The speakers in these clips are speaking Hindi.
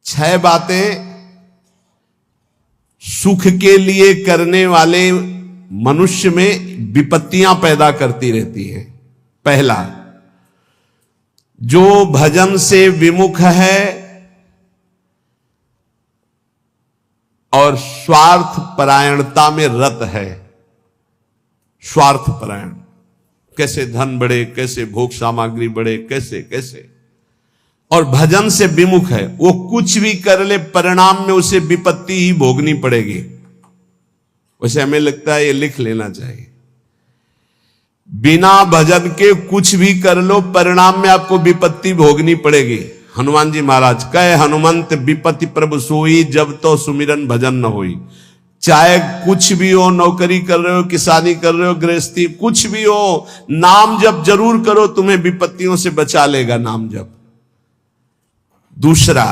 6 बातें सुख के लिए करने वाले मनुष्य में विपत्तियां पैदा करती रहती हैं। पहला, जो भजन से विमुख है और स्वार्थ परायणता में रत है। स्वार्थ परायण, कैसे धन बढ़े, कैसे भोग सामग्री बढ़े, कैसे कैसे, और भजन से विमुख है, वो कुछ भी कर ले परिणाम में उसे विपत्ति ही भोगनी पड़ेगी। वैसे हमें लगता है ये लिख लेना चाहिए, बिना भजन के कुछ भी कर लो परिणाम में आपको विपत्ति भोगनी पड़ेगी। हनुमान जी महाराज कहे, हनुमंत विपत्ति प्रभु सोई, जब तो सुमिरन भजन न होई। चाहे कुछ भी हो, नौकरी कर रहे हो, किसानी कर रहे हो, गृहस्थी, कुछ भी हो, नाम जप जरूर करो, तुम्हें विपत्तियों से बचा लेगा नाम जप। दूसरा,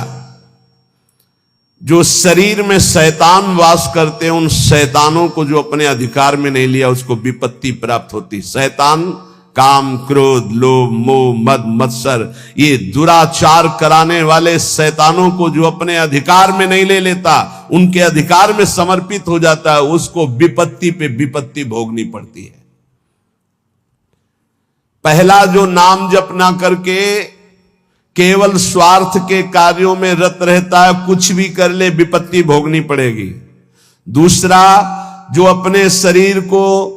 जो शरीर में शैतान वास करते हैं, उन शैतानों को जो अपने अधिकार में नहीं लिया उसको विपत्ति प्राप्त होती। शैतान काम, क्रोध, लोभ, मोह, मद, मत्सर, ये दुराचार कराने वाले शैतानों को जो अपने अधिकार में नहीं ले लेता, उनके अधिकार में समर्पित हो जाता है, उसको विपत्ति पे विपत्ति भोगनी पड़ती है। पहला, जो नाम जप ना करके केवल स्वार्थ के कार्यों में रत रहता है, कुछ भी कर ले विपत्ति भोगनी पड़ेगी। दूसरा, जो अपने शरीर को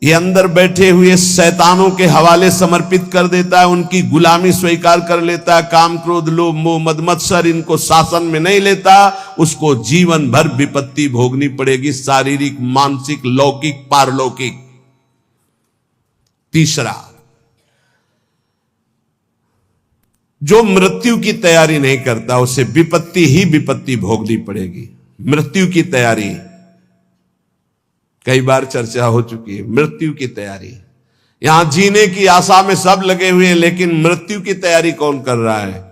ये अंदर बैठे हुए शैतानों के हवाले समर्पित कर देता है, उनकी गुलामी स्वीकार कर लेता है, काम, क्रोध, लोभ, मोह, मद, मत्सर इनको शासन में नहीं लेता, उसको जीवन भर विपत्ति भोगनी पड़ेगी, शारीरिक, मानसिक, लौकिक, पारलौकिक। तीसरा, जो मृत्यु की तैयारी नहीं करता, उसे विपत्ति ही विपत्ति भोगनी पड़ेगी। मृत्यु की तैयारी कई बार चर्चा हो चुकी है। मृत्यु की तैयारी, यहां जीने की आशा में सब लगे हुए हैं, लेकिन मृत्यु की तैयारी कौन कर रहा है?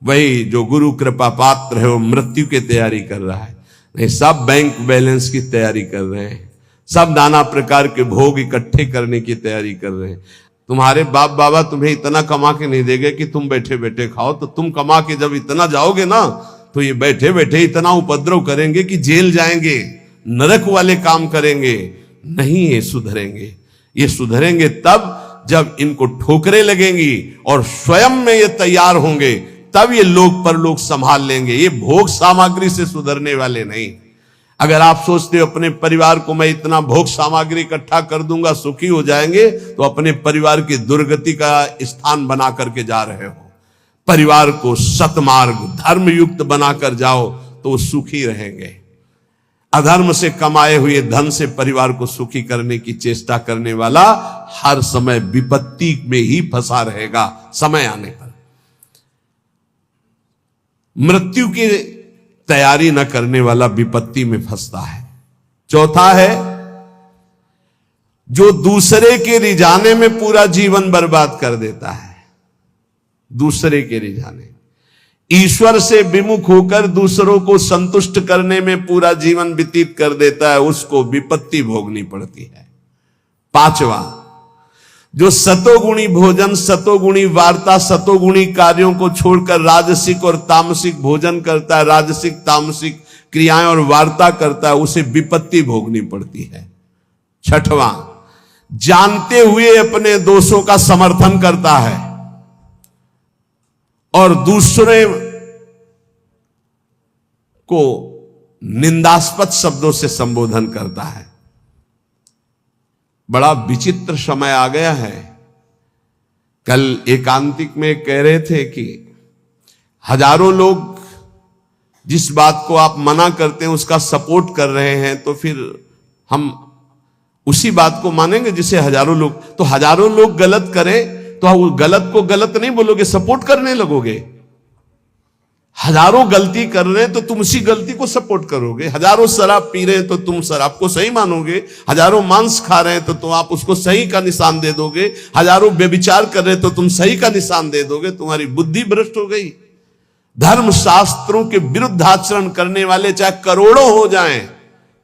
वही जो गुरु कृपा पात्र है, वो मृत्यु की तैयारी कर रहा है। नहीं, सब बैंक बैलेंस की तैयारी कर रहे हैं, सब नाना प्रकार के भोग इकट्ठे करने की तैयारी कर रहे हैं। तुम्हारे बाप बाबा तुम्हें इतना कमा के नहीं देंगे कि तुम बैठे बैठे खाओ, तो तुम कमा के जब इतना जाओगे ना, तो ये बैठे बैठे इतना उपद्रव करेंगे कि जेल जाएंगे, नरक वाले काम करेंगे। नहीं, ये सुधरेंगे। ये सुधरेंगे तब जब इनको ठोकरें लगेंगी और स्वयं में ये तैयार होंगे, तब ये लोक परलोक संभाल लेंगे। ये भोग सामग्री से सुधरने वाले नहीं। अगर आप सोचते हो अपने परिवार को मैं इतना भोग सामग्री इकट्ठा कर दूंगा सुखी हो जाएंगे, तो अपने परिवार की दुर्गति का स्थान बना करके जा रहे हो। परिवार को सतमार्ग, धर्मयुक्त बनाकर जाओ तो वो सुखी रहेंगे। अधर्म से कमाए हुए धन से परिवार को सुखी करने की चेष्टा करने वाला हर समय विपत्ति में ही फंसा रहेगा समय आने पर। मृत्यु की तैयारी न करने वाला विपत्ति में फंसता है। चौथा है, जो दूसरे के रिझाने में पूरा जीवन बर्बाद कर देता है। दूसरे के रिझाने, ईश्वर से विमुख होकर दूसरों को संतुष्ट करने में पूरा जीवन व्यतीत कर देता है, उसको विपत्ति भोगनी पड़ती है। पांचवा, जो सतोगुणी भोजन, सतोगुणी वार्ता, सतोगुणी कार्यों को छोड़कर राजसिक और तामसिक भोजन करता है, राजसिक तामसिक क्रियाएं और वार्ता करता है, उसे विपत्ति भोगनी पड़ती है। छठवां, जानते हुए अपने दोषों का समर्थन करता है और दूसरे को निंदास्पद शब्दों से संबोधन करता है। बड़ा विचित्र समय आ गया है। कल एकांतिक में कह रहे थे कि हजारों लोग जिस बात को आप मना करते हैं उसका सपोर्ट कर रहे हैं, तो फिर हम उसी बात को मानेंगे जिसे हजारों लोग, तो हजारों लोग गलत करें तो वो गलत को गलत नहीं बोलोगे, सपोर्ट करने लगोगे। हजारों गलती कर रहे हैं तो तुम उसी गलती को सपोर्ट करोगे। हजारों शराब पी रहे हैं तो तुम शराब को सही मानोगे। हजारों मांस खा रहे हैं तो तुम आप उसको सही का निशान दे दोगे। हजारों व्यभिचार कर रहे हैं तो तुम सही का निशान दे दोगे। तुम्हारी बुद्धि भ्रष्ट हो गई। धर्म शास्त्रों के विरुद्ध आचरण करने वाले चाहे करोड़ों हो जाएं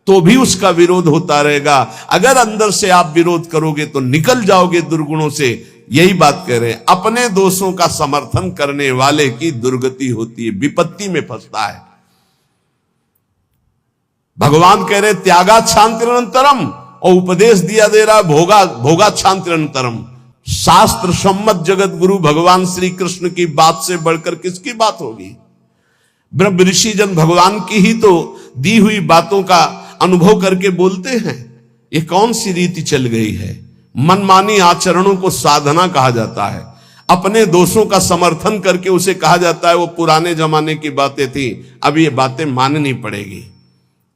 तो भी उसका विरोध होता रहेगा। अगर अंदर से आप विरोध करोगे तो निकल जाओगे दुर्गुणों से। यही बात कह रहे हैं, अपने दोषों का समर्थन करने वाले की दुर्गति होती है, विपत्ति में फंसता है। भगवान कह रहे त्यागा शांतिरंतरम, और उपदेश दिया दे रहा भोगा शांतिरंतरम। शास्त्र सम्मत जगत गुरु भगवान श्री कृष्ण की बात से बढ़कर किसकी बात होगी? ब्रह्म ऋषि जन भगवान की ही तो दी हुई बातों का अनुभव करके बोलते हैं। ये कौन सी रीति चल गई है? मनमानी आचरणों को साधना कहा जाता है, अपने दोषों का समर्थन करके उसे कहा जाता है वो पुराने जमाने की बातें थी, अब ये बातें माननी पड़ेगी।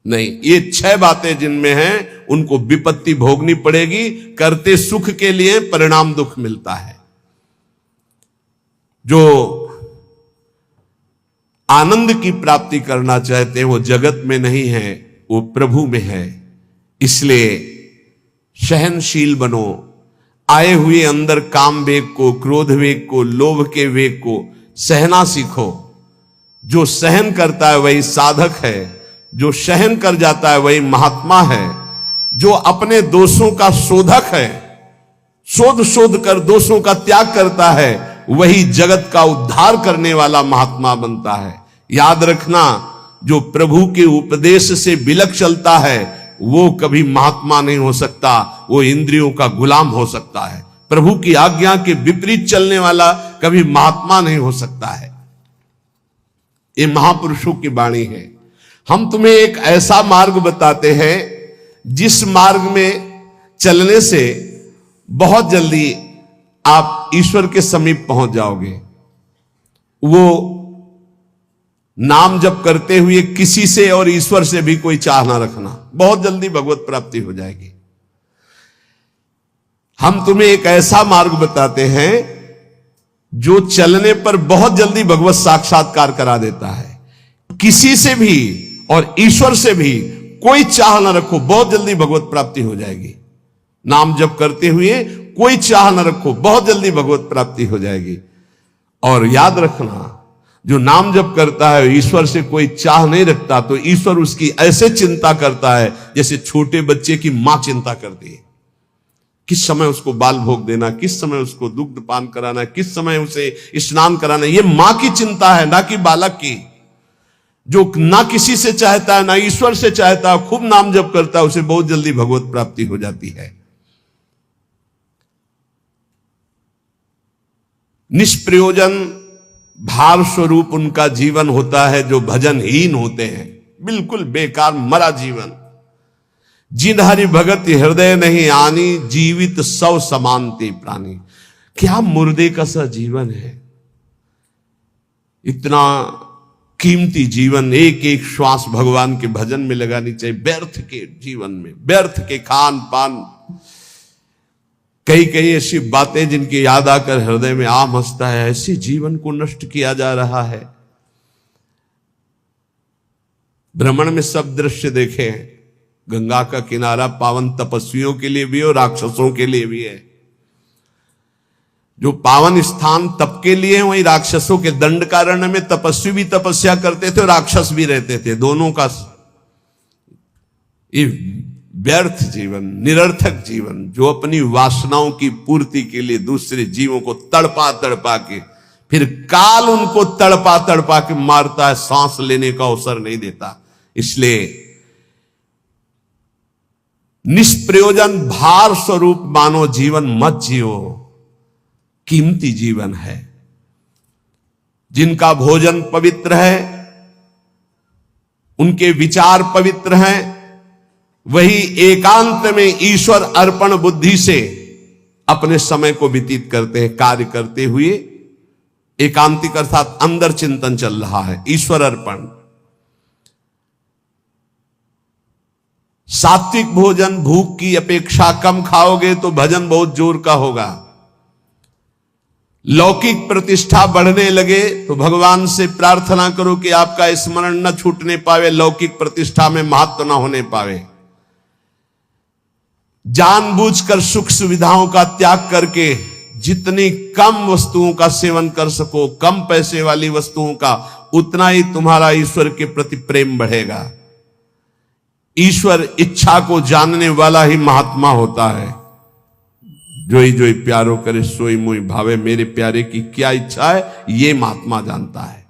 नहीं, ये 6 बातें जिनमें हैं उनको विपत्ति भोगनी पड़ेगी। करते सुख के लिए परिणाम दुख मिलता है। जो आनंद की प्राप्ति करना चाहते हैं वो जगत में नहीं है, वो प्रभु में है। इसलिए सहनशील बनो, आए हुए अंदर काम वेग को, क्रोध वेग को, लोभ के वेग को सहना सीखो। जो सहन करता है वही साधक है, जो सहन कर जाता है वही महात्मा है। जो अपने दोषों का शोधक है, शोध कर दोषों का त्याग करता है, वही जगत का उद्धार करने वाला महात्मा बनता है। याद रखना, जो प्रभु के उपदेश से बिलक चलता है वो कभी महात्मा नहीं हो सकता, वो इंद्रियों का गुलाम हो सकता है। प्रभु की आज्ञा के विपरीत चलने वाला कभी महात्मा नहीं हो सकता है। ये महापुरुषों की वाणी है। हम तुम्हें एक ऐसा मार्ग बताते हैं जिस मार्ग में चलने से बहुत जल्दी आप ईश्वर के समीप पहुंच जाओगे। वो नाम जप करते हुए किसी से और ईश्वर से भी कोई चाह ना रखना, बहुत जल्दी भगवत प्राप्ति हो जाएगी। हम तुम्हें एक ऐसा मार्ग बताते हैं जो चलने पर बहुत जल्दी भगवत साक्षात्कार करा देता है। किसी से भी और ईश्वर से भी कोई चाह ना रखो, बहुत जल्दी भगवत प्राप्ति हो जाएगी। नाम जप करते हुए कोई चाह ना रखो, बहुत जल्दी भगवत प्राप्ति हो जाएगी। और याद रखना, जो नाम जप करता है ईश्वर से कोई चाह नहीं रखता, तो ईश्वर उसकी ऐसे चिंता करता है जैसे छोटे बच्चे की मां चिंता करती है। किस समय उसको बाल भोग देना, किस समय उसको दुग्ध पान कराना, किस समय उसे स्नान कराना, ये मां की चिंता है, ना कि बालक की। जो ना किसी से चाहता है ना ईश्वर से चाहता है, खूब नाम जप करता है, उसे बहुत जल्दी भगवत प्राप्ति हो जाती है। निष्प्रयोजन भाव स्वरूप उनका जीवन होता है जो भजनहीन होते हैं, बिल्कुल बेकार मरा जीवन। जिन हरि भगत हृदय नहीं आनी, जीवित सौ समानते प्राणी। क्या मुर्दे का सा जीवन है। इतना कीमती जीवन, एक एक श्वास भगवान के भजन में लगानी चाहिए। व्यर्थ के जीवन में, व्यर्थ के खान पान, कई कई ऐसी बातें जिनकी याद आकर हृदय में आम हंसता है, ऐसे जीवन को नष्ट किया जा रहा है। भ्रमण में सब दृश्य देखे हैं। गंगा का किनारा पावन तपस्वियों के लिए भी और राक्षसों के लिए भी है। जो पावन स्थान तप के लिए है, वही राक्षसों के दंडकारण्य में तपस्वी भी तपस्या करते थे और राक्षस भी रहते थे। दोनों का ये व्यर्थ जीवन, निरर्थक जीवन, जो अपनी वासनाओं की पूर्ति के लिए दूसरे जीवों को तड़पा तड़पा के, फिर काल उनको तड़पा तड़पा के मारता है, सांस लेने का अवसर नहीं देता। इसलिए निष्प्रयोजन भार स्वरूप मानो जीवन मत जियो। कीमती जीवन है। जिनका भोजन पवित्र है, उनके विचार पवित्र हैं, वही एकांत में ईश्वर अर्पण बुद्धि से अपने समय को व्यतीत करते हैं। कार्य करते हुए एकांतिक अर्थात अंदर चिंतन चल रहा है, ईश्वर अर्पण। सात्विक भोजन, भूख की अपेक्षा कम खाओगे तो भजन बहुत जोर का होगा। लौकिक प्रतिष्ठा बढ़ने लगे तो भगवान से प्रार्थना करो कि आपका स्मरण न छूटने पावे, लौकिक प्रतिष्ठा में महत्व न होने पावे। जानबूझकर सुख सुविधाओं का त्याग करके जितनी कम वस्तुओं का सेवन कर सको, कम पैसे वाली वस्तुओं का, उतना ही तुम्हारा ईश्वर के प्रति प्रेम बढ़ेगा। ईश्वर इच्छा को जानने वाला ही महात्मा होता है। जोई जोई प्यारो करे सोई मोई भावे, मेरे प्यारे की क्या इच्छा है ये महात्मा जानता है।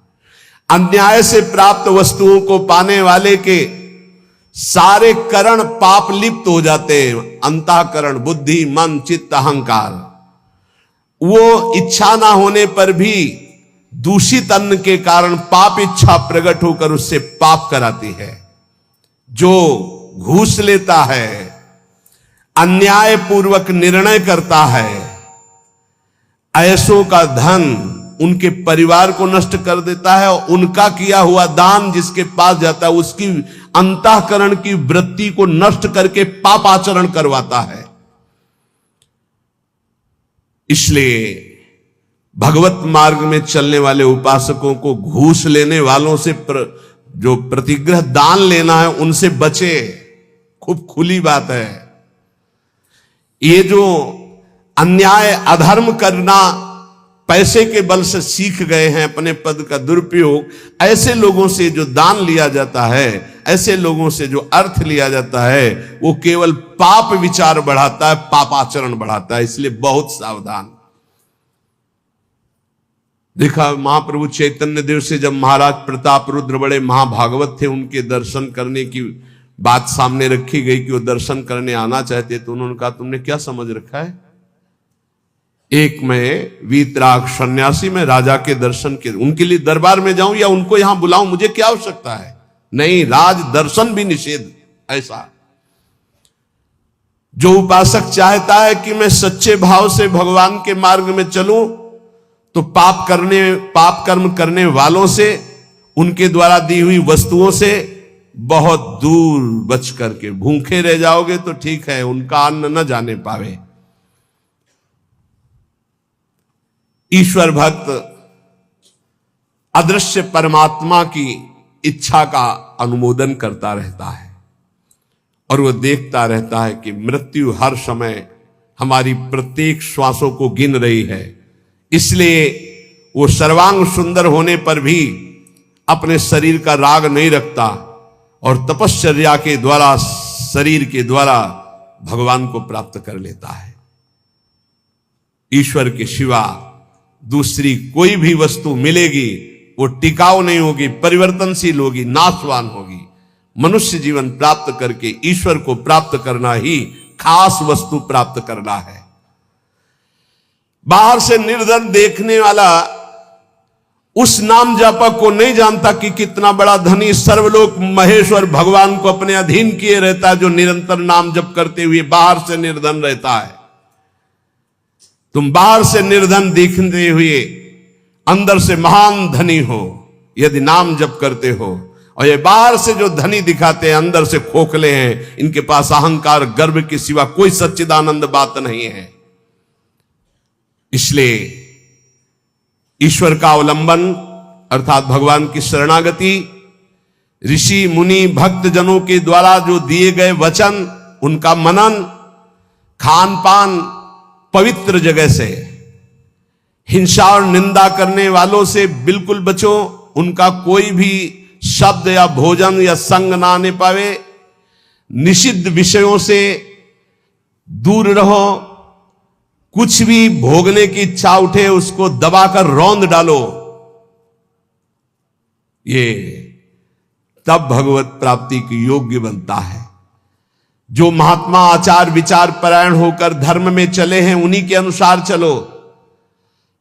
अन्याय से प्राप्त वस्तुओं को पाने वाले के सारे करण पाप लिप्त हो जाते हैं। अंतःकरण, बुद्धि, मन, चित्त, अहंकार, वो इच्छा ना होने पर भी दूषित अन्न के कारण पाप इच्छा प्रकट होकर उससे पाप कराती है। जो घूस लेता है, अन्याय पूर्वक निर्णय करता है, ऐसों का धन उनके परिवार को नष्ट कर देता है और उनका किया हुआ दान जिसके पास जाता है उसकी अंतःकरण की वृत्ति को नष्ट करके पाप आचरण करवाता है। इसलिए भगवत मार्ग में चलने वाले उपासकों को घूस लेने वालों से जो प्रतिग्रह दान लेना है उनसे बचे। खूब खुली बात है। ये जो अन्याय अधर्म करना पैसे के बल से सीख गए हैं, अपने पद का दुरुपयोग, ऐसे लोगों से जो दान लिया जाता है, ऐसे लोगों से जो अर्थ लिया जाता है, वो केवल पाप विचार बढ़ाता है, पाप आचरण बढ़ाता है। इसलिए बहुत सावधान। देखा महाप्रभु चैतन्य देव से जब महाराज प्रताप रुद्र बड़े महाभागवत थे, उनके दर्शन करने की बात सामने रखी गई कि वो दर्शन करने आना चाहते, तो उन्होंने कहा तुमने क्या समझ रखा है, एक मैं वीतराग सन्यासी में राजा के दर्शन के उनके लिए दरबार में जाऊं या उनको यहां बुलाऊं, मुझे क्या आवश्यकता है। नहीं, राज दर्शन भी निषेध। ऐसा जो उपासक चाहता है कि मैं सच्चे भाव से भगवान के मार्ग में चलूं, तो पाप कर्म करने वालों से, उनके द्वारा दी हुई वस्तुओं से बहुत दूर बच करके, भूखे रह जाओगे तो ठीक है, उनका अन्न न जाने पावे। ईश्वर भक्त अदृश्य परमात्मा की इच्छा का अनुमोदन करता रहता है और वह देखता रहता है कि मृत्यु हर समय हमारी प्रत्येक श्वासों को गिन रही है। इसलिए वो सर्वांग सुंदर होने पर भी अपने शरीर का राग नहीं रखता और तपश्चर्या के द्वारा, शरीर के द्वारा भगवान को प्राप्त कर लेता है। ईश्वर के सिवा दूसरी कोई भी वस्तु मिलेगी वो टिकाऊ नहीं होगी, परिवर्तनशील होगी, नाशवान होगी। मनुष्य जीवन प्राप्त करके ईश्वर को प्राप्त करना ही खास वस्तु प्राप्त करना है। बाहर से निर्धन देखने वाला उस नाम जापक को नहीं जानता कि कितना बड़ा धनी सर्वलोक महेश्वर भगवान को अपने अधीन किए रहता है, जो निरंतर नाम जप करते हुए बाहर से निर्धन रहता है। तुम बाहर से निर्धन दिखते हुए अंदर से महान धनी हो यदि नाम जप करते हो, और ये बाहर से जो धनी दिखाते हैं अंदर से खोखले हैं, इनके पास अहंकार गर्व के सिवा कोई सच्चिदानंद बात नहीं है। इसलिए ईश्वर का अवलंबन अर्थात भगवान की शरणागति, ऋषि मुनि भक्त जनों के द्वारा जो दिए गए वचन, उनका मनन, खान पान पवित्र जगह से, हिंसा और निंदा करने वालों से बिल्कुल बचो, उनका कोई भी शब्द या भोजन या संग ना आने पावे, निषिद्ध विषयों से दूर रहो, कुछ भी भोगने की इच्छा उठे उसको दबाकर रौंद डालो। ये तब भगवत प्राप्ति की योग्य बनता है। जो महात्मा आचार विचार परायण होकर धर्म में चले हैं उन्हीं के अनुसार चलो।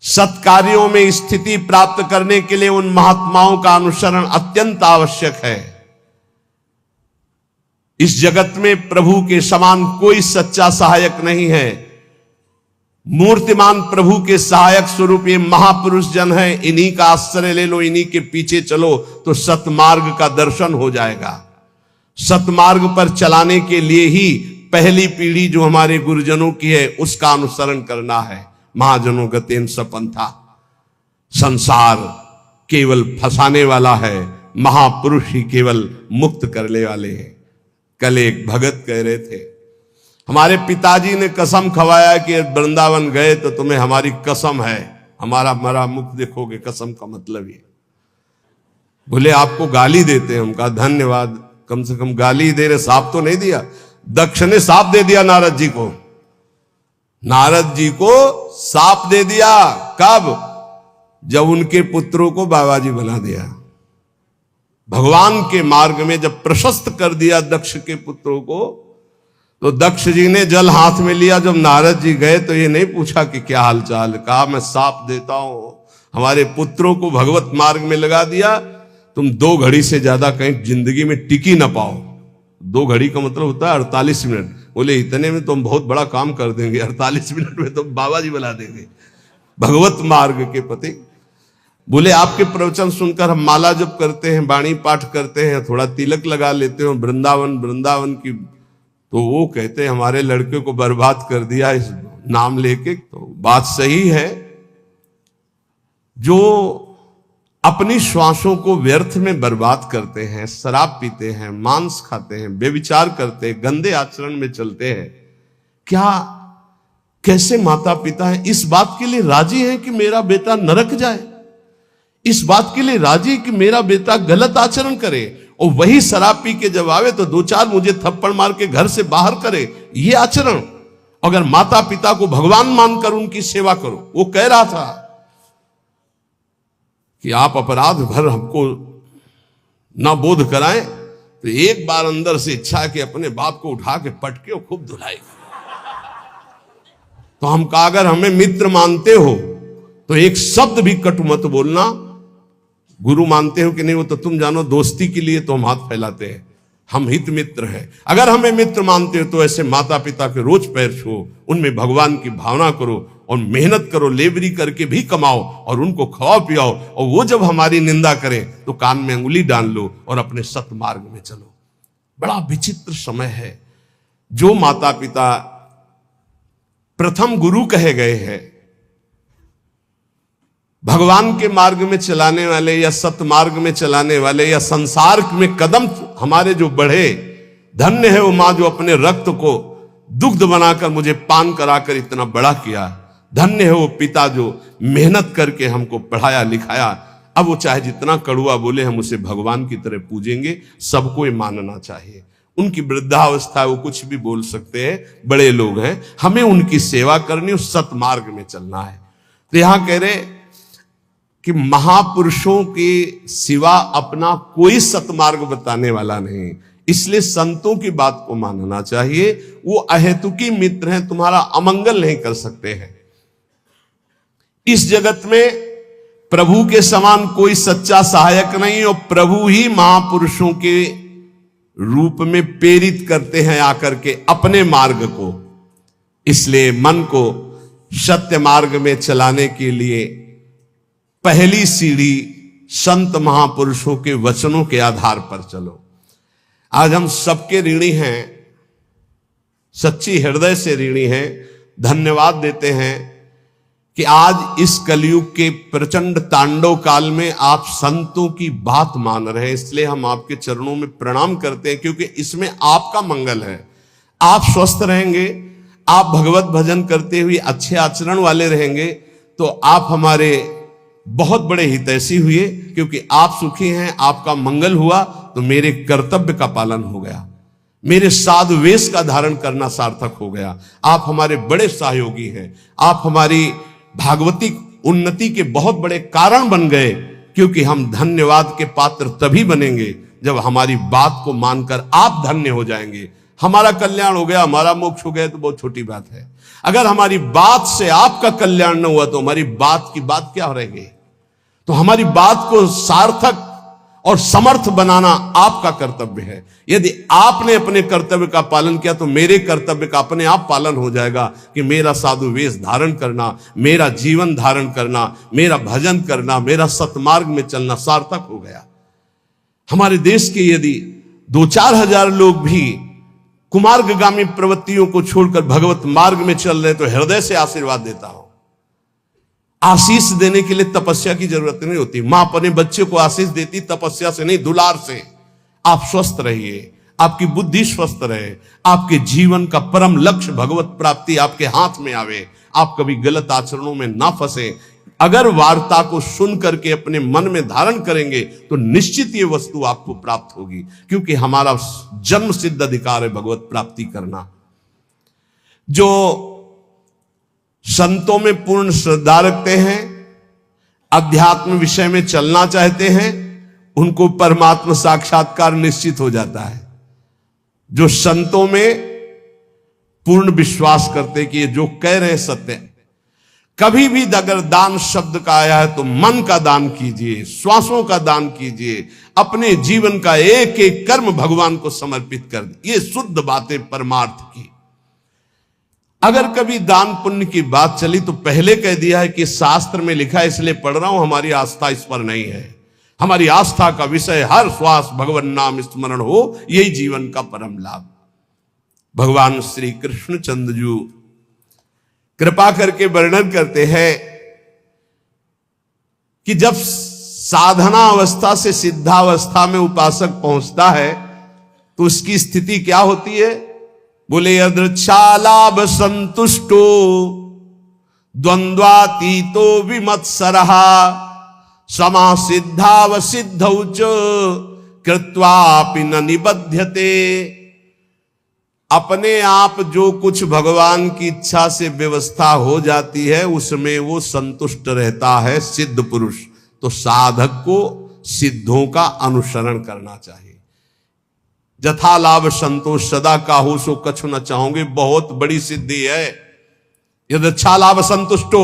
सत्कार्यों में स्थिति प्राप्त करने के लिए उन महात्माओं का अनुसरण अत्यंत आवश्यक है। इस जगत में प्रभु के समान कोई सच्चा सहायक नहीं है। मूर्तिमान प्रभु के सहायक स्वरूप ये महापुरुष जन है, इन्हीं का आश्रय ले लो, इन्हीं के पीछे चलो तो सतमार्ग का दर्शन हो जाएगा। सतमार्ग पर चलाने के लिए ही पहली पीढ़ी जो हमारे गुरुजनों की है उसका अनुसरण करना है। महाजनों गतेन सपंथा, संसार केवल फंसाने वाला है, महापुरुष ही केवल मुक्त करने वाले हैं। कल एक भगत कह रहे थे, हमारे पिताजी ने कसम खवाया कि वृंदावन गए तो तुम्हें हमारी कसम है, हमारा मरा मुख देखोगे। कसम का मतलब ये, बोले आपको गाली देते हैं। हम कहा धन्यवाद, कम से कम गाली दे रहे, साफ तो नहीं दिया। दक्ष ने साफ दे दिया नारद जी को, नारद जी को साप दे दिया। कब? जब उनके पुत्रों को बाबा जी बना दिया। भगवान के मार्ग में जब प्रशस्त कर दिया दक्ष के पुत्रों को, तो दक्ष जी ने जल हाथ में लिया। जब नारद जी गए तो ये नहीं पूछा कि क्या हालचाल, कहा मैं साप देता हूं, हमारे पुत्रों को भगवत मार्ग में लगा दिया, तुम 2 घड़ी से ज्यादा कहीं जिंदगी में टिकी ना पाओ। 2 घड़ी का मतलब होता है 48 मिनट। बोले इतने में तुम बहुत बड़ा काम कर देंगे, 48 मिनट में तुम बाबा जी बना देंगे भगवत मार्ग के पति। बोले आपके प्रवचन सुनकर हम माला जप करते हैं, बाणी पाठ करते हैं, थोड़ा तिलक लगा लेते हैं वृंदावन की, तो वो कहते हैं हमारे लड़के को बर्बाद कर दिया इस नाम लेके। तो बात सही है, जो अपनी श्वासों को व्यर्थ में बर्बाद करते हैं, शराब पीते हैं, मांस खाते हैं, बेविचार करते हैं, गंदे आचरण में चलते हैं, क्या कैसे माता पिता हैं इस बात के लिए राजी हैं कि मेरा बेटा नरक जाए? इस बात के लिए राजी कि मेरा बेटा गलत आचरण करे, और वही शराब पी के जब आवे तो 2-4 मुझे थप्पड़ मार के घर से बाहर करे? ये आचरण? अगर माता पिता को भगवान मानकर उनकी सेवा करो। वो कह रहा था कि आप अपराध भर हमको ना बोध कराएं, तो एक बार अंदर से इच्छा है कि अपने बाप को उठा के पटके और खूब धुलाई। तो हम कहा अगर हमें मित्र मानते हो तो एक शब्द भी कटु मत बोलना। गुरु मानते हो कि नहीं वो तो तुम जानो, दोस्ती के लिए तो हम हाथ फैलाते हैं, हम हित मित्र हैं। अगर हमें मित्र मानते हो तो ऐसे माता पिता के रोज पैर छुओ, उनमें भगवान की भावना करो और मेहनत करो, लेबरी करके भी कमाओ और उनको खवाओ पियाओ, और वो जब हमारी निंदा करें तो कान में अंगुली डाल लो और अपने सतमार्ग में चलो। बड़ा विचित्र समय है। जो माता पिता प्रथम गुरु कहे गए हैं, भगवान के मार्ग में चलाने वाले या सतमार्ग में चलाने वाले, या संसार में कदम हमारे जो बढ़े, धन्य है वो मां जो अपने रक्त को दुग्ध बनाकर मुझे पान कराकर इतना बड़ा किया। धन्य है वो पिता जो मेहनत करके हमको पढ़ाया लिखाया। अब वो चाहे जितना कड़ुआ बोले, हम उसे भगवान की तरह पूजेंगे। सबको ये मानना चाहिए। उनकी वृद्धावस्था वो कुछ भी बोल सकते हैं, बड़े लोग हैं, हमें उनकी सेवा करनी और सतमार्ग में चलना है। तो यहां कह रहे कि महापुरुषों के सिवा अपना कोई सतमार्ग बताने वाला नहीं, इसलिए संतों की बात को मानना चाहिए। वो अहेतुकी मित्र हैं, तुम्हारा अमंगल नहीं कर सकते हैं। इस जगत में प्रभु के समान कोई सच्चा सहायक नहीं, और प्रभु ही महापुरुषों के रूप में प्रेरित करते हैं आकर के अपने मार्ग को। इसलिए मन को सत्य मार्ग में चलाने के लिए पहली सीढ़ी संत महापुरुषों के वचनों के आधार पर चलो। आज हम सबके ऋणी हैं, सच्ची हृदय से ऋणी हैं। धन्यवाद देते हैं कि आज इस कलयुग के प्रचंड तांडव काल में आप संतों की बात मान रहे हैं। इसलिए हम आपके चरणों में प्रणाम करते हैं, क्योंकि इसमें आपका मंगल है। आप स्वस्थ रहेंगे, आप भगवत भजन करते हुए अच्छे आचरण वाले रहेंगे, तो आप हमारे बहुत बड़े हितैषी हुए। क्योंकि आप सुखी हैं, आपका मंगल हुआ, तो मेरे कर्तव्य का पालन हो गया, मेरे साधु वेश का धारण करना सार्थक हो गया। आप हमारे बड़े सहयोगी हैं, आप हमारी भागवतिक उन्नति के बहुत बड़े कारण बन गए। क्योंकि हम धन्यवाद के पात्र तभी बनेंगे जब हमारी बात को मानकर आप धन्य हो जाएंगे। हमारा कल्याण हो गया, हमारा मोक्ष हो गया तो बहुत छोटी बात है। अगर हमारी बात से आपका कल्याण न हुआ तो हमारी बात की बात क्या रहेगी? तो हमारी बात को सार्थक और समर्थ बनाना आपका कर्तव्य है। यदि आपने अपने कर्तव्य का पालन किया तो मेरे कर्तव्य का अपने आप पालन हो जाएगा कि मेरा साधु वेश धारण करना, मेरा जीवन धारण करना, मेरा भजन करना, मेरा सतमार्ग में चलना सार्थक हो गया। हमारे देश के यदि 2-4 हजार लोग भी कुमार्गगामी प्रवृत्तियों को छोड़कर भगवत मार्ग में चल रहे तो हृदय से आशीर्वाद देता हूं। आशीष देने के लिए तपस्या की जरूरत नहीं होती। मां अपने बच्चे को आशीष देती तपस्या से नहीं, दुलार से। आप स्वस्थ रहिए, आपकी बुद्धि स्वस्थ रहे, आपके जीवन का परम लक्ष्य भगवत प्राप्ति आपके हाथ में आवे, आप कभी गलत आचरणों में ना फंसे। अगर वार्ता को सुन करके अपने मन में धारण करेंगे तो निश्चित ये वस्तु आपको प्राप्त होगी, क्योंकि हमारा जन्म सिद्ध अधिकार है भगवत प्राप्ति करना। जो संतों में पूर्ण श्रद्धा रखते हैं, अध्यात्म विषय में चलना चाहते हैं, उनको परमात्मा साक्षात्कार निश्चित हो जाता है। जो संतों में पूर्ण विश्वास करते कि ये जो कह रहे हैं सत्य है। कभी भी अगर दान शब्द का आया है तो मन का दान कीजिए, श्वासों का दान कीजिए, अपने जीवन का एक एक कर्म भगवान को समर्पित कर दे। ये शुद्ध बातें परमार्थ की। अगर कभी दान पुण्य की बात चली तो पहले कह दिया है कि शास्त्र में लिखा है इसलिए पढ़ रहा हूं, हमारी आस्था इस पर नहीं है। हमारी आस्था का विषय हर श्वास भगवान नाम स्मरण हो, यही जीवन का परम लाभ। भगवान श्री कृष्ण चंद्र जी कृपा करके वर्णन करते हैं कि जब साधना अवस्था से सिद्धावस्था में उपासक पहुंचता है तो उसकी स्थिति क्या होती है? बोले यदृच्छालाभ संतुष्टो द्वंद्वातीतो विमत्सरः समासिद्धाव सिद्धौ च कृत्वापि न निबध्यते। अपने आप जो कुछ भगवान की इच्छा से व्यवस्था हो जाती है उसमें वो संतुष्ट रहता है सिद्ध पुरुष। तो साधक को सिद्धों का अनुसरण करना चाहिए। जथा लाभ संतोष सदा काहू सो कछु न चाहोगे, बहुत बड़ी सिद्धि है। यदि अच्छा लाभ संतुष्टो,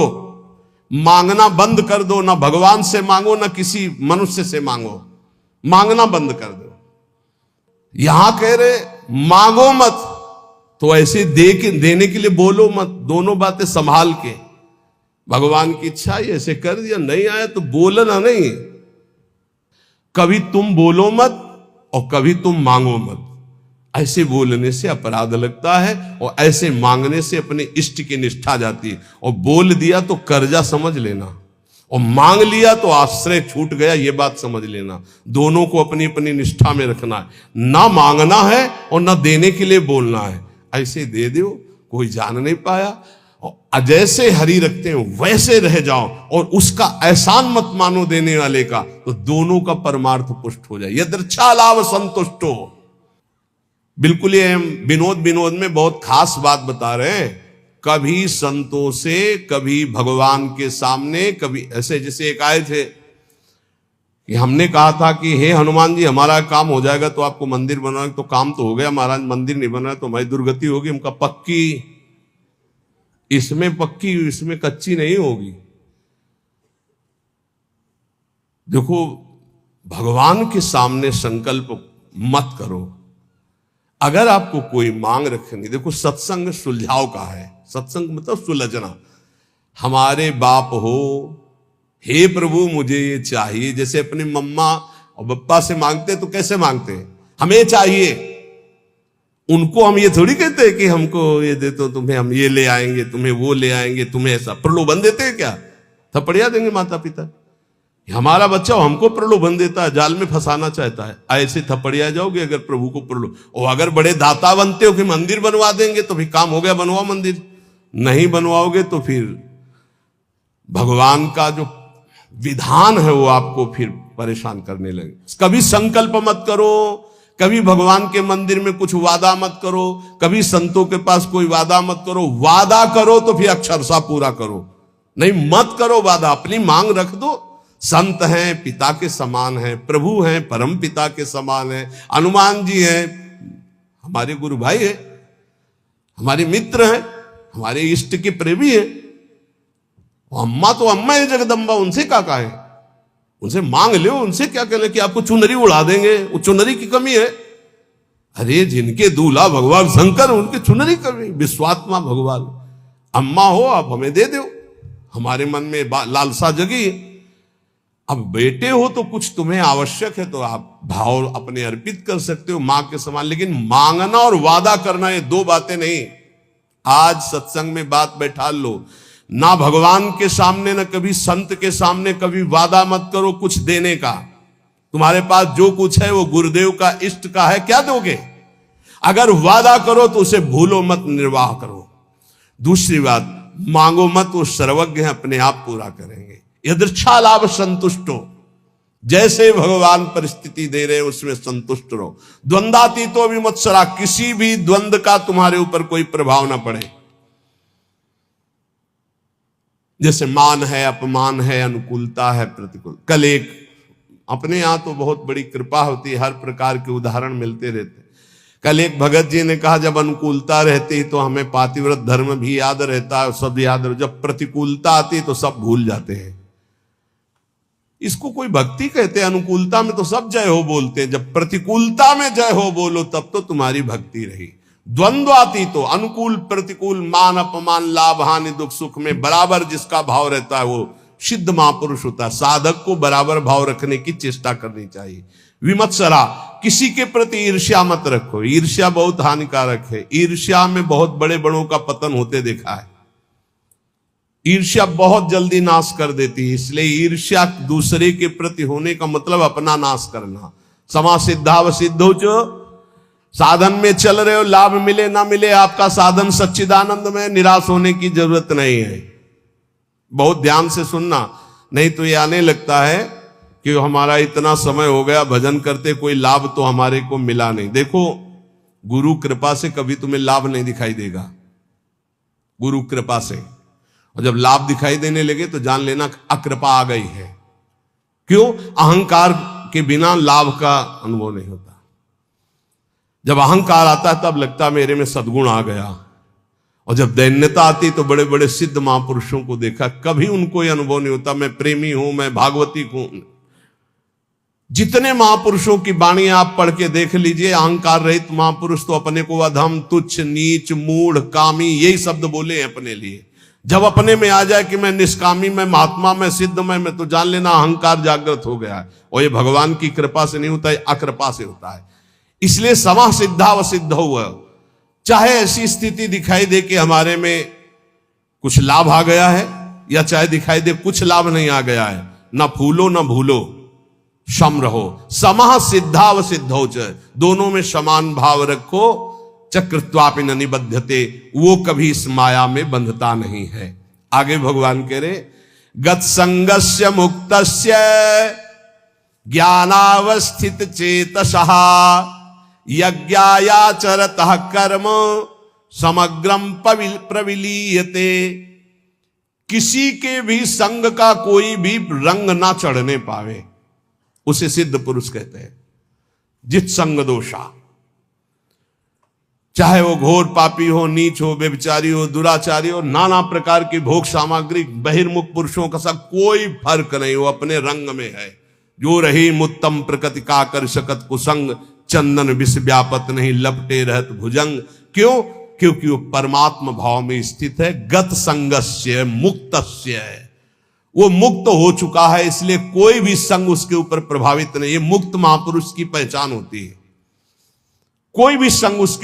मांगना बंद कर दो, ना भगवान से मांगो ना किसी मनुष्य से मांगो, मांगना बंद कर दो। यहां कह रहे मांगो मत, तो ऐसे देने के लिए बोलो मत। दोनों बातें संभाल के। भगवान की इच्छा ही ऐसे कर दिया, नहीं आया तो बोलना नहीं। कभी तुम बोलो मत और कभी तुम मांगो मत। ऐसे बोलने से अपराध लगता है और ऐसे मांगने से अपने इष्ट की निष्ठा जाती है। और बोल दिया तो कर्जा समझ लेना, और मांग लिया तो आश्रय छूट गया, ये बात समझ लेना। दोनों को अपनी अपनी निष्ठा में रखना है। ना मांगना है और ना देने के लिए बोलना है। ऐसे दे दो, कोई जान नहीं पाया। और जैसे हरि रखते हो वैसे रह जाओ और उसका एहसान मत मानो देने वाले का, तो दोनों का परमार्थ पुष्ट हो जाए। यदृच्छा लाभ संतुष्टो। बिल्कुल ये विनोद में बहुत खास बात बता रहे हैं। कभी संतों से, कभी भगवान के सामने, कभी ऐसे जैसे एक आए थे कि हमने कहा था कि हे हनुमान जी हमारा काम हो जाएगा तो आपको मंदिर बनवाएंगे। तो काम तो हो गया महाराज, मंदिर नहीं बना तो हमारी दुर्गति होगी। उनका पक्की, इसमें पक्की इसमें कच्ची नहीं होगी। देखो भगवान के सामने संकल्प मत करो। अगर आपको कोई मांग रखनी, देखो सत्संग सुलझाव का है। सत्संग मतलब सुलझना। हमारे बाप हो, हे प्रभु मुझे ये चाहिए। जैसे अपनी मम्मा और बप्पा से मांगते तो कैसे मांगते? हमें चाहिए। उनको हम ये थोड़ी कहते हैं कि हमको ये दे तो तुम्हें हम ये ले आएंगे, तुम्हें वो ले आएंगे, तुम्हें ऐसा प्रलोभन देते हैं क्या? थपड़िया देंगे माता पिता। हमारा बच्चा हमको प्रलोभन देता है, जाल में फंसाना चाहता है। ऐसे थपड़िया जाओगे अगर प्रभु को और अगर बड़े दाता बनते हो कि मंदिर बनवा देंगे तो भी काम हो गया, बनवाओ मंदिर। नहीं बनवाओगे तो फिर भगवान का जो विधान है वो आपको फिर परेशान करने लगे। कभी संकल्प मत करो, कभी भगवान के मंदिर में कुछ वादा मत करो, कभी संतों के पास कोई वादा मत करो। वादा करो तो फिर अक्षरशः पूरा करो, नहीं मत करो वादा। अपनी मांग रख दो। संत हैं पिता के समान हैं, प्रभु हैं परम पिता के समान हैं, हनुमान जी हैं हमारे गुरु भाई हैं, हमारे मित्र हैं, हमारे इष्ट के प्रेमी हैं। अम्मा तो अम्मा है जगदम्बा, उनसे क्या कहे? उनसे मांग लो। उनसे क्या कहले कि आपको चुनरी उड़ा देंगे, वो चुनरी की कमी है। अरे जिनके दूल्हा भगवान शंकर, उनके चुनरी कमी। विश्वात्मा भगवान अम्मा हो, आप हमें दे दो। हमारे मन में लालसा जगी। अब बेटे हो तो कुछ तुम्हें आवश्यक है तो आप भाव अपने अर्पित कर सकते हो मां के समान। लेकिन मांगना और वादा करना ये दो बातें नहीं। आज सत्संग में बात बैठा लो। ना भगवान के सामने, ना कभी संत के सामने कभी वादा मत करो कुछ देने का। तुम्हारे पास जो कुछ है वो गुरुदेव का, इष्ट का है, क्या दोगे? अगर वादा करो तो उसे भूलो मत, निर्वाह करो। दूसरी बात, मांगो मत, वो सर्वज्ञ है, अपने आप पूरा करेंगे। यदृच्छा लाभ संतुष्टो। जैसे भगवान परिस्थिति दे रहे उसमें संतुष्ट रहो। द्वंद्वातीतो विमत्सरा। किसी भी द्वंद्व का तुम्हारे ऊपर कोई प्रभाव ना पड़े। जैसे मान है, अपमान है, अनुकूलता है, प्रतिकूल। कल एक अपने यहां तो बहुत बड़ी कृपा होती है, हर प्रकार के उदाहरण मिलते रहते। कल एक भगत जी ने कहा जब अनुकूलता रहती तो हमें पातिव्रत धर्म भी याद रहता है, सब याद रहता, जब प्रतिकूलता आती तो सब भूल जाते हैं। इसको कोई भक्ति कहते हैं? अनुकूलता में तो सब जय हो बोलते हैं, जब प्रतिकूलता में जय हो बोलो तब तो तुम्हारी भक्ति रही। द्वंद्व आती तो अनुकूल प्रतिकूल, मान अपमान, लाभ हानि, दुख सुख में बराबर जिसका भाव रहता है वो सिद्ध महापुरुष होता है। साधक को बराबर भाव रखने की चेष्टा करनी चाहिए। विमत्सरा, किसी के प्रति ईर्ष्या मत रखो, ईर्ष्या बहुत हानिकारक है। ईर्ष्या में बहुत बड़े बड़ों का पतन होते देखा है। ईर्ष्या बहुत जल्दी नाश कर देती है, इसलिए ईर्ष्या दूसरे के प्रति होने का मतलब अपना नाश करना। समा सिद्धाव सिद्धो, जो साधन में चल रहे हो, लाभ मिले ना मिले, आपका साधन सच्चिदानंद में, निराश होने की जरूरत नहीं है। बहुत ध्यान से सुनना, नहीं तो ये आने लगता है कि हमारा इतना समय हो गया भजन करते, कोई लाभ तो हमारे को मिला नहीं। देखो, गुरु कृपा से कभी तुम्हें लाभ नहीं दिखाई देगा, गुरु कृपा से। और जब लाभ दिखाई देने लगे तो जान लेना अकृपा आ गई है। क्यों? अहंकार के बिना लाभ का अनुभव नहीं होता। जब अहंकार आता है तब लगता है मेरे में सद्गुण आ गया, और जब दैन्यता आती तो बड़े बड़े सिद्ध महापुरुषों को देखा, कभी उनको यह अनुभव नहीं होता मैं प्रेमी हूं, मैं भागवती हूं। जितने महापुरुषों की वाणी आप पढ़ के देख लीजिए, अहंकार रहित महापुरुष तो अपने को अधम, तुच्छ, नीच, मूढ़, कामी, यही शब्द बोले हैं अपने लिए। जब अपने में आ जाए कि मैं निष्कामी, मैं महात्मा, मैं सिद्ध, मैं तो जान लेना अहंकार जागृत हो गया है। और ये भगवान की कृपा से नहीं होता है, अकृपा से होता है। इसलिए समा सिद्धाव सिद्ध हुआ, चाहे ऐसी स्थिति दिखाई दे कि हमारे में कुछ लाभ आ गया है, या चाहे दिखाई दे कुछ लाभ नहीं आ गया है, ना फूलो ना भूलो, सम रहो। समा सिद्धाव सिद्धौ च, दोनों में समान भाव रखो। चक्रत्वापि न निबध्यते, वो कभी इस माया में बंधता नहीं है। आगे भगवान कह रहे, गत संगस्य मुक्तस्य ज्ञानावस्थित चेतसः यज्ञायाचरतः कर्म समग्रम प्रविलीयते। किसी के भी संग का कोई भी रंग ना चढ़ने पावे, उसे सिद्ध पुरुष कहते हैं। जित संग दोषा, चाहे वो घोर पापी हो, नीच हो, व्यभिचारी हो, दुराचारी हो, नाना प्रकार की भोग सामग्री बहिर्मुख पुरुषों का सब कोई फर्क नहीं, वो अपने रंग में है। जो रही मुत्तम प्रकृति का कर सकत कुसंग, चंदन विष व्यापत नहीं लपटे रहत भुजंग। क्यों? क्योंकि वो परमात्मा भाव में स्थित है। गत संगस्य मुक्तस्य, वो मुक्त हो चुका है, इसलिए कोई भी संग उसके ऊपर प्रभावित नहीं। ये मुक्त महापुरुष की पहचान होती है, कोई भी संग उसके